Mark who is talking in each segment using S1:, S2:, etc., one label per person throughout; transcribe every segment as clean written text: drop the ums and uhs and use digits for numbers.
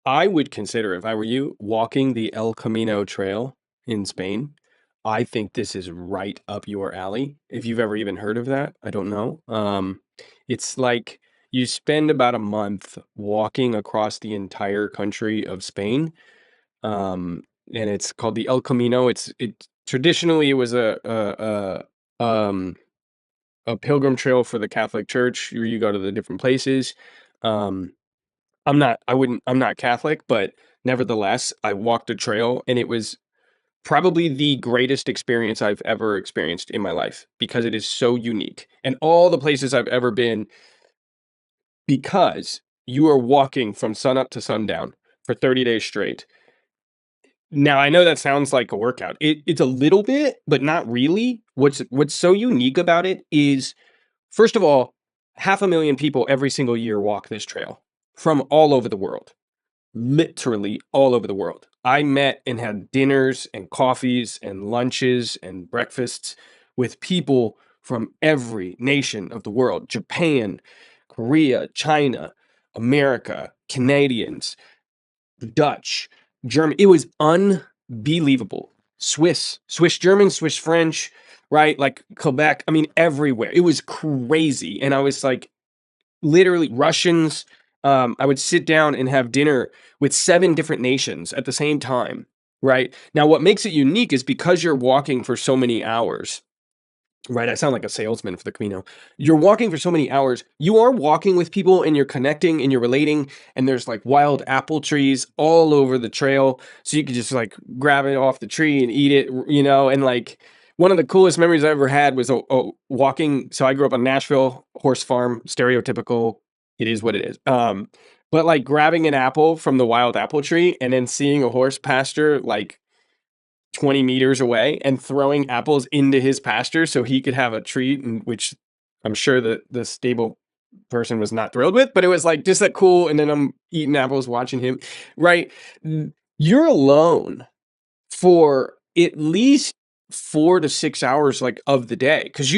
S1: I would consider, if I were you, walking the El Camino trail in Spain. I think this is right up your alley. If you've ever even heard of that, I don't know. It's like you spend about a month walking across the entire country of Spain. And it's called the El Camino. It traditionally it was a pilgrim trail for the Catholic Church where you go to the different places. Um, I'm not Catholic, but nevertheless, I walked a trail and it was probably the greatest experience I've ever experienced in my life because it is so unique. And all the places I've ever been, because you are walking from sunup to sundown for 30 days straight. Now, I know that sounds like a workout. It's a little bit, but not really. What's so unique about it is, first of all, 500,000 people every single year walk this trail from all over the world. Literally all over the world. I met and had dinners and coffees and lunches and breakfasts with people from every nation of the world: Japan, Korea, China, America, Canadians, Dutch, German. It was unbelievable. Swiss German, Swiss French, right? Like Quebec. I mean, everywhere. It was crazy. And I was like, literally Russians. I would sit down and have dinner with 7 different nations at the same time, right? Now, what makes it unique is because you're walking for so many hours, right? I sound like a salesman for the Camino. You're walking for so many hours. You are walking with people and you're connecting and you're relating. And there's like wild apple trees all over the trail. So you could just like grab it off the tree and eat it, you know? And like one of the coolest memories I ever had was walking. So I grew up on Nashville, horse farm, stereotypical. It is what it is. But like grabbing an apple from the wild apple tree and then seeing a horse pasture like 20 meters away and throwing apples into his pasture so he could have a treat, and which I'm sure the stable person was not thrilled with, but it was like just that cool. And then I'm eating apples, watching him, right? You're alone for at least 4 to 6 hours like of the day, because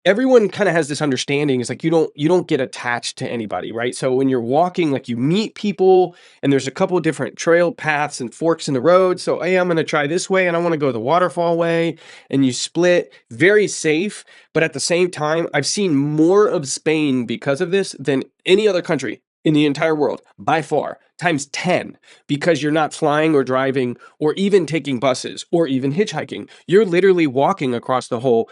S1: everyone kind of has this understanding. It's like you don't get attached to anybody, right? So when you're walking, like you meet people and there's a couple of different trail paths and forks in the road. So hey, I'm going to try this way and I want to go the waterfall way, and you split. Very safe, but at the same time I've seen more of Spain because of this than any other country in the entire world by far, times 10, because you're not flying or driving or even taking buses or even hitchhiking. You're literally walking across the whole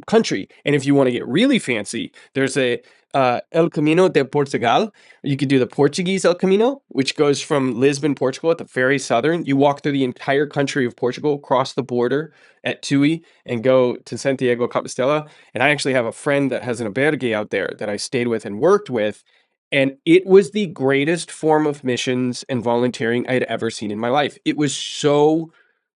S1: country. And if you want to get really fancy, there's a El Camino de Portugal. You could do the Portuguese El Camino, which goes from Lisbon, Portugal, at the very southern. You walk through the entire country of Portugal, cross the border at Tui, and go to Santiago Compostela. And I actually have a friend that has an albergue out there that I stayed with and worked with. And it was the greatest form of missions and volunteering I had ever seen in my life. It was so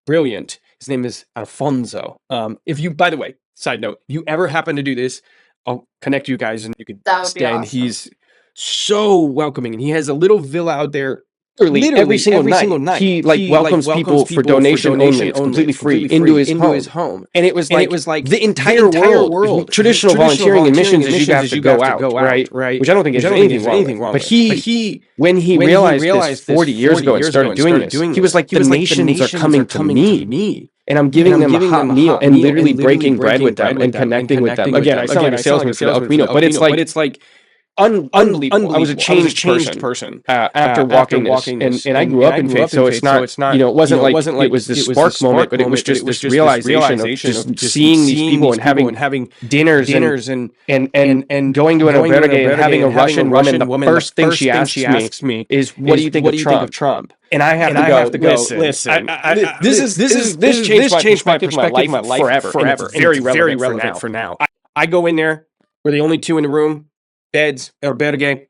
S1: brilliant. His name is Alfonso. If you, by the way, side note, if you ever happen to do this, I'll connect you guys and you could
S2: That would be
S1: stay. And
S2: awesome.
S1: he's so welcoming. And he has a little villa out there. Literally every single night,
S3: He like welcomes people for donation only. It's completely free into his home. And it was like the entire world. Traditional volunteering and missions is you have to go out, right? Which I don't think is anything wrong with. But he, when he realized this 40 years ago and started doing this, he was like, the nations are coming to me. And I'm giving them a hot meal and literally breaking bread with them and connecting with them. Again, I sound like a salesman for the El Camino, but it's like unbelievable. I was a changed person after walking this, and I grew up in faith, so it's not, it wasn't like it was this spark moment, but it was just this realization of just seeing these people and having dinners and going to an albergue and having a Russian woman. The first thing she asks me is, "What do you think of Trump?" And I have to go. Listen. This changed my perspective of my life forever. It's very relevant for now.
S1: I go in there. We're the only 2 in the room. Beds or albergue.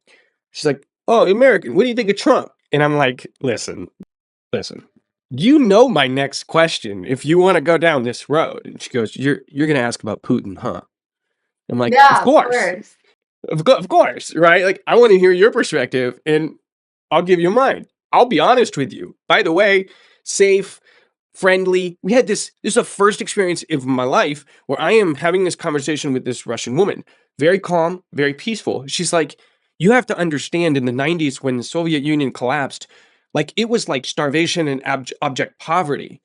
S1: She's like, "Oh, American, what do you think of Trump?" And I'm like, listen. You know my next question if you want to go down this road. And she goes, "You're gonna ask about Putin, huh?" I'm like,
S2: Yeah,
S1: of course. Of course, right? Like, I want to hear your perspective and I'll give you mine. I'll be honest with you. By the way, safe, friendly. We had this is the first experience of my life where I am having this conversation with this Russian woman. Very calm, very peaceful. She's like, "You have to understand, in the 90s when the Soviet Union collapsed, Like it was like starvation and abject poverty.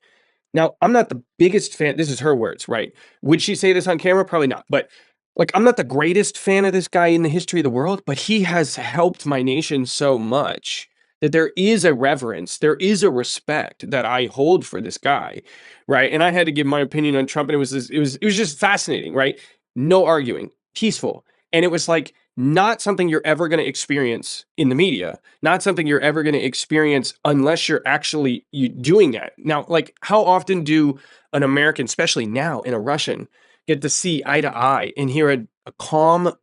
S1: Now, I'm not the biggest fan. This is her words, right? Would she say this on camera? Probably not. But like, I'm not the greatest fan of this guy in the history of the world, but he has helped my nation so much that there is a reverence, there is a respect that I hold for this guy, right? And I had to give my opinion on Trump, and it was just fascinating, right? No arguing, peaceful, and it was like not something you're ever going to experience in the media, not something you're ever going to experience unless you're actually doing that. Now, like, how often do an American, especially now, and a Russian, get to see eye to eye and hear a calm,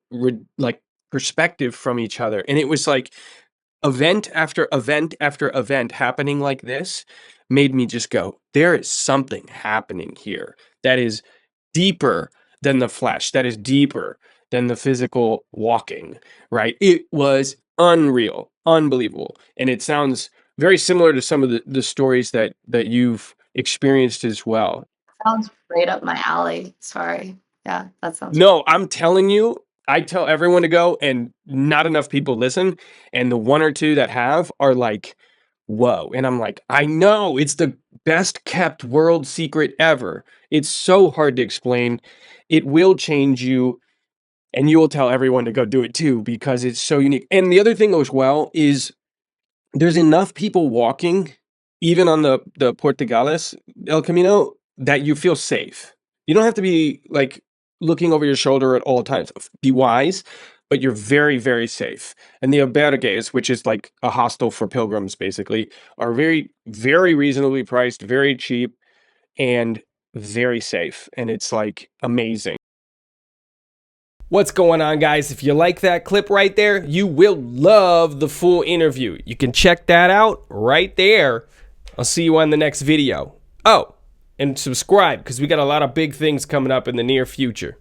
S1: like, perspective from each other? And it was like event after event after event happening like this made me just go, there is something happening here that is deeper than the flesh, that is deeper than the physical walking, right? It was unreal, unbelievable. And it sounds very similar to some of the stories that you've experienced as well.
S2: Sounds right up my alley. Sorry. Yeah, that sounds.
S1: No, I'm telling you, I tell everyone to go, and not enough people listen. And the one or two that have are like, whoa. And I'm like, I know it's the best kept world secret ever. It's so hard to explain. It will change you, and you will tell everyone to go do it too, because it's so unique. And the other thing as well is there's enough people walking, even on the Portugales El Camino, that you feel safe. You don't have to be like looking over your shoulder at all times. Be wise, but you're very, very safe. And the albergues, which is like a hostel for pilgrims, basically, are very, very reasonably priced, very cheap, and very safe. And it's like amazing. What's going on, guys? If you like that clip right there, you will love the full interview. You can check that out right there. I'll see you on the next video. Oh, and subscribe, because we got a lot of big things coming up in the near future.